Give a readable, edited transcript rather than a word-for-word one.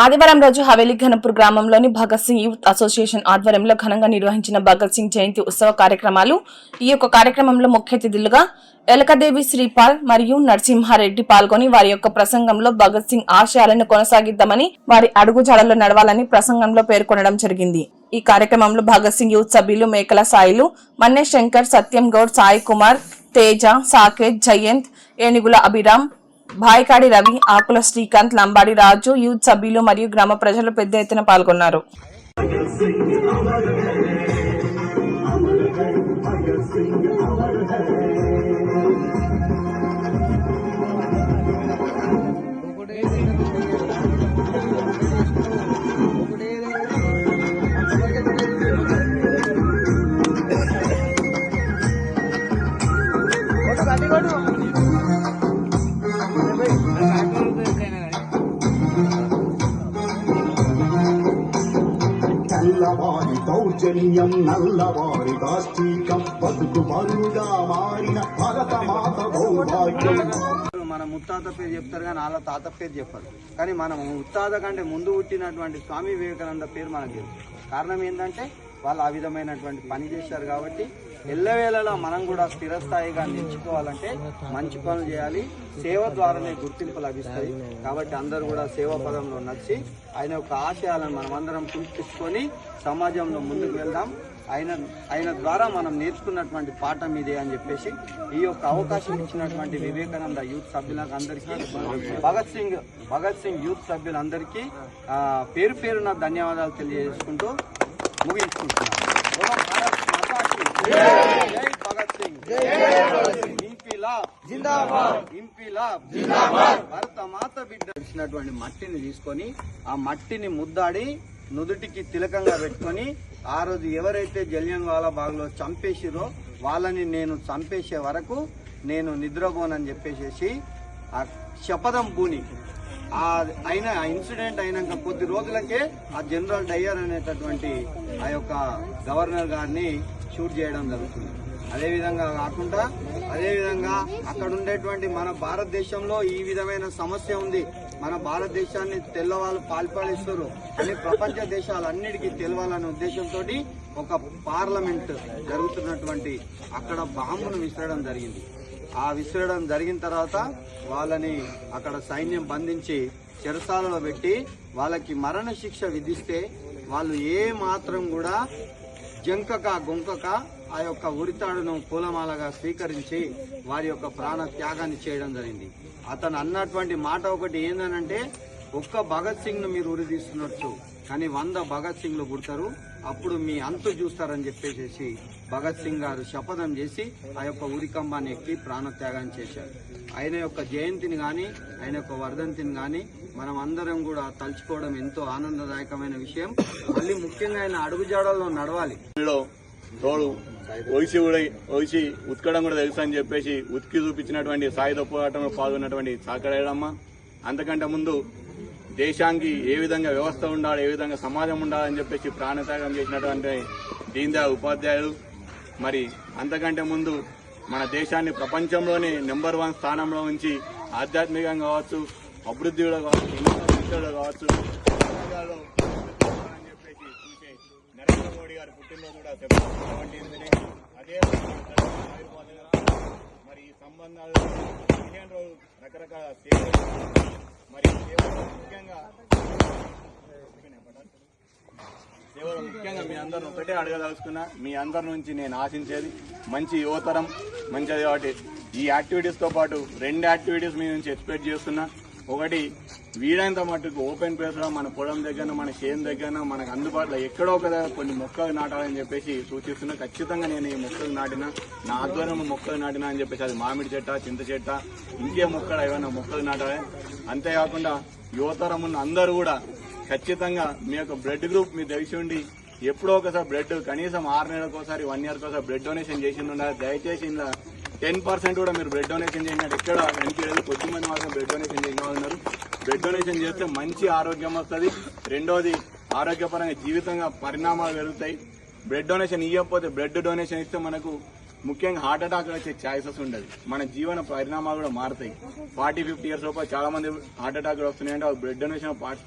ఆదివారం రోజు హవేలీ ఘనపూర్ గ్రామంలోని భగత్ సింగ్ యూత్ అసోసియేషన్ ఆధ్వర్యంలో ఘనంగా నిర్వహించిన భగత్ సింగ్ జయంతి ఉత్సవ కార్యక్రమాలు. ఈ యొక్క కార్యక్రమంలో ముఖ్య అతిథులుగా ఎలకదేవి శ్రీపాల్ మరియు నరసింహారెడ్డి పాల్గొని వారి యొక్క ప్రసంగంలో భగత్ సింగ్ ఆశయాలను కొనసాగిద్దామని, వారి అడుగుజాడల్లో నడవాలని ప్రసంగంలో పేర్కొనడం జరిగింది. ఈ కార్యక్రమంలో భగత్ సింగ్ యూత్ సభ్యులు మేకల సాయిలు, మన్నే శంకర్, సత్యం గౌడ్, సాయి కుమార్, తేజ, సాకేత్, జయంత్, ఏనుగుల అభిరామ్, భాయకాడి రవి, ఆకుల శ్రీకాంత్, లంబాడి రాజు, యూత్ సభ్యులు మరియు గ్రామ ప్రజలు పెద్ద ఎత్తున పాల్గొన్నారు. నల్లవారి దౌర్జన్యం, నల్లవారి దాష్టీకం, బతుకు బరువుగా మారిన భరత మాత దౌర్భాగ్యం. మన ముత్తాత పేరు చెప్తారు కానీ వాళ్ళ తాత పేరు చెప్పారు. కానీ మనం ముత్తాత కంటే ముందు పుట్టినటువంటి స్వామి వివేకానంద పేరు మనకు తెలుసు. కారణం ఏంటంటే వాళ్ళు ఆ విధమైనటువంటి పని చేశారు. కాబట్టి ఎల్లవేళలా మనం కూడా స్థిరస్థాయిగా నిలుచుకోవాలంటే మంచి పనులు చేయాలి. సేవ ద్వారానే గుర్తింపు లభిస్తుంది. కాబట్టి అందరూ కూడా సేవా పదంలో నడిచి ఆయన యొక్క ఆశయాలను మనం అందరం పుష్పించుకొని సమాజంలో ముందుకు వెళ్దాం. ఆయన ద్వారా మనం నేర్చుకున్నటువంటి పాఠం ఇదే అని చెప్పేసి ఈ యొక్క అవకాశం ఇచ్చినటువంటి వివేకానంద యూత్ సభ్యులకు అందరికీ, భగత్ సింగ్ యూత్ సభ్యులందరికీ పేరు పేరున ధన్యవాదాలు తెలియజేసుకుంటూ ముగించుకుంటున్నాం. భరత మాత బిడ్డ ఇచ్చినటువంటి మట్టిని తీసుకొని ఆ మట్టిని ముద్దాడి నుదుటికి తిలకంగా పెట్టుకొని ఆ రోజు ఎవరైతే జలియన్వాలా బాగ్లో చంపేసిరో వాళ్ళని నేను చంపేసే వరకు నేను నిద్రపోనని చెప్పేసి ఆ శపథం పూని అయిన ఇన్సిడెంట్ అయినాక కొద్ది రోజులకే ఆ జనరల్ డయ్యర్ అనేటటువంటి ఆ యొక్క గవర్నర్ గారిని షూట్ చేయడం జరుగుతుంది. అదేవిధంగా కాకుండా అక్కడ ఉండేటువంటి మన భారతదేశంలో ఈ విధమైన సమస్య ఉంది. మన భారతదేశాన్ని తెల్లవాళ్ళు పాల్పడిస్తారు అని ప్రపంచ దేశాలన్నిటికీ తెలవాలనే ఉద్దేశంతో ఒక పార్లమెంట్ జరుగుతున్నటువంటి అక్కడ బాంబును విసరడం జరిగింది. ఆ విసరడం జరిగిన తర్వాత వాళ్ళని అక్కడ సైన్యం బంధించి చెరసాలలో పెట్టి వాళ్ళకి మరణ శిక్ష విధిస్తే వాళ్ళు ఏ మాత్రం కూడా జంకక గొంకక ఆ యొక్క ఉరితాడును పూలమాలగా స్వీకరించి వారి యొక్క ప్రాణ త్యాగాన్ని చేయడం జరిగింది. అతను అన్నటువంటి మాట ఒకటి ఏందనంటే, ఒక్క భగత్ సింగ్ ను మీరు ఉరి తీస్తున్నట్టు కానీ 100 భగత్ సింగ్ లు పుడతారు, అప్పుడు మీ అంతు చూస్తారని చెప్పేసి భగత్ సింగ్ గారు శపథం చేసి ఆ యొక్క ఉరికంబాన్ని ఎక్కి ప్రాణత్యాగం చేశారు. ఆయన యొక్క జయంతిని కానీ ఆయన యొక్క వర్ధంతిని కానీ మనం అందరం కూడా తలుచుకోవడం ఎంతో ఆనందదాయకమైన విషయం. మళ్ళీ ముఖ్యంగా ఆయన అడుగుజాడల్లో నడవాలి. తోడు ఒడిసి ఉతకడం కూడా తెలుసు అని చెప్పేసి ఉతికి చూపించినటువంటి సాయుధ పోరాటంలో పాల్గొన్నటువంటి చాకడేడమ్మ, అంతకంటే ముందు దేశానికి ఏ విధంగా వ్యవస్థ ఉండాలి, ఏ విధంగా సమాజం ఉండాలని చెప్పేసి ప్రాణత్యాగం చేసినటువంటి దీన్ దయాళ్ ఉపాధ్యాయులు, మరి అంతకంటే ముందు మన దేశాన్ని ప్రపంచంలోనే నెంబర్ 1 స్థానంలో ఉంచి ఆధ్యాత్మికంగా కావచ్చు, అభివృద్ధిలో కావచ్చు, ఇంట్లో కావచ్చు అని చెప్పేసి చూసే నరేంద్ర మోడీ గారి పుట్టినరోజు కూడా సెప్టెంబర్ 17 అదే మరి ఈ సంబంధాలు 15 రోజులు రకరకాల సేవలు, మరి ముఖ్యంగా మీ అందరూ ఒకటే అడగదలుచుకున్నా. మీ అందరి నుంచి నేను ఆశించేది మంచి యువతరం మంచిది. కాబట్టి ఈ యాక్టివిటీస్తో పాటు 2 యాక్టివిటీస్ మీ నుంచి ఎక్స్పెక్ట్ చేస్తున్నా. ఒకటి, వీలైనంత మట్టుకు ఓపెన్ ప్లేస్లో మన పొలం దగ్గర, మన చేను దగ్గర, మనకు అందుబాటులో ఎక్కడో ఒక కొన్ని మొక్కలు నాటాలని చెప్పేసి సూచిస్తున్నా. ఖచ్చితంగా నేను ఈ మొక్కలు నాటినా, నా ఆధ్వర్యంలో మొక్కలు నాటినా అని చెప్పేసి అది మామిడి చెట్ట, చింత చెట్ట, ఇంకే మొక్కలు ఏమైనా మొక్కలు నాటాలి. అంతేకాకుండా యువతరం ఉన్న అందరూ కూడా ఖచ్చితంగా మీ యొక్క బ్లడ్ గ్రూప్ మీరు తెలిసి ఉండి ఎప్పుడో ఒకసారి బ్లడ్ కనీసం 6 నెలలకు ఒకసారి 1 ఇయర్కి ఒకసారి బ్లడ్ డొనేషన్ చేసి ఉండాలి. దయచేసి ఇలా 10% కూడా మీరు బ్లడ్ డొనేషన్ చేసినట్టు ఎక్కడ ఎన్నికలు కొద్దిమంది మాత్రం బ్లడ్ డొనేషన్ చేసిన వాళ్ళు ఉన్నారు. బ్లడ్ డొనేషన్ చేస్తే మంచి ఆరోగ్యం వస్తుంది. రెండోది, ఆరోగ్యపరంగా జీవితంగా పరిణామాలు పెరుగుతాయి. బ్లడ్ డొనేషన్ ఇవ్వకపోతే, బ్లడ్ డొనేషన్ ఇస్తే మనకు ముఖ్యంగా హార్ట్ అటాక్ వచ్చే ఛాయిసెస్ ఉండదు. మన జీవన పరిణామాలు కూడా మారుతాయి. 40-50 ఇయర్స్ లోపల చాలా మంది హార్ట్ అటాక్ వస్తున్నాయంటే బ్లడ్ డొనేషన్ పార్టిసిపేట్